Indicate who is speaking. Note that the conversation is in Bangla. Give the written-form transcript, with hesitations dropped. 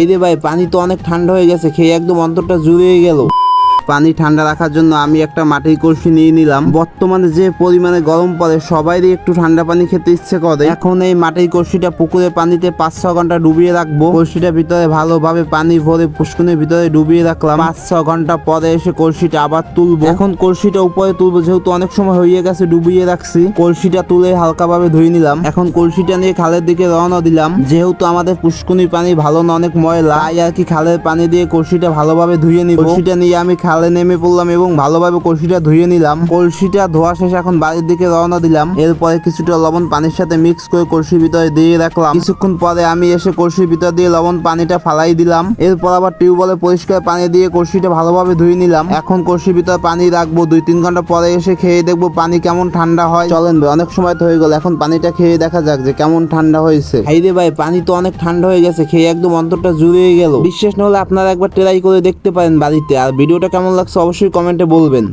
Speaker 1: এই রে ভাই, পানি তো অনেক ঠান্ডা হয়ে গেছে, খেয়ে একদম অন্তরটা জুড়িয়ে গেল। পানি ঠান্ডা রাখার জন্য আমি একটা মাটির কলসি নিয়ে নিলাম। বর্তমানে যে পরিমাণে গরম পড়ে সবাইরই একটু ঠান্ডা পানি খেতে ইচ্ছে করে। এখন এই মাটির কলসিটা পুকুরের পানিতে 5-6 ঘন্টা ডুবিয়ে রাখবো। কলসিটার ভিতরে ভালোভাবে পানি ভরে পুষ্কুনির ভিতরে ডুবিয়ে রাখলাম। 5-6 ঘন্টা পরে এসে কলসিটা আবার তুলবো। এখন কলসিটা উপরে তুলবো, যেহেতু অনেক সময় হয়ে গেছে ডুবিয়ে রাখছি। কলসিটা তুলে হালকাভাবে ধুয়ে নিলাম। এখন কলসিটা নিয়ে খালের দিকে রওনা দিলাম। যেহেতু আমাদের পুষ্কুনির পানি ভালো না, অনেক ময়লা, তাই আর কি খালের পানি দিয়ে কলসিটা ভালোভাবে ধুয়ে নিব। কলসিটা নিয়ে আমি খালে নেমে পড়লাম এবং ভালোভাবে কলসিটা ধুয়ে নিলাম। কলসিটা ধোয়া শেষে এখন বাড়ির দিকে রওনা দিলাম। এরপরে কিছুটা লবণ পানির সাথে মিক্স করে কলসির ভিতরে দিয়ে রাখলাম। কিছুক্ষণ পরে আমি এসে কলসির ভিতর দিয়ে লবণ পানিটা ফালাই দিলাম। এরপর আবার টিউবওয়েলে পরিষ্কার পানি দিয়ে কলসিটা ভালোভাবে ধুয়ে নিলাম। এখন কলসির ভিতরে পানি রাখবো। 2-3 ঘন্টা পরে এসে খেয়ে দেখবো পানি কেমন ঠান্ডা হয়। চলেন ভাই, অনেক সময় তো হয়ে গেল, এখন পানিটা খেয়ে দেখা যাক যে কেমন ঠান্ডা হয়েছে। এই রে ভাই, পানি তো অনেক ঠান্ডা হয়ে গেছে, খেয়ে একদম অন্তরটা জুড়িয়ে গেল। বিশ্বাস না হলে আপনারা একবার ট্রাই করে দেখতে পারেন বাড়িতে। আর ভিডিওটা কেমন লাগছে অবশ্যই কমেন্টে বলবেন।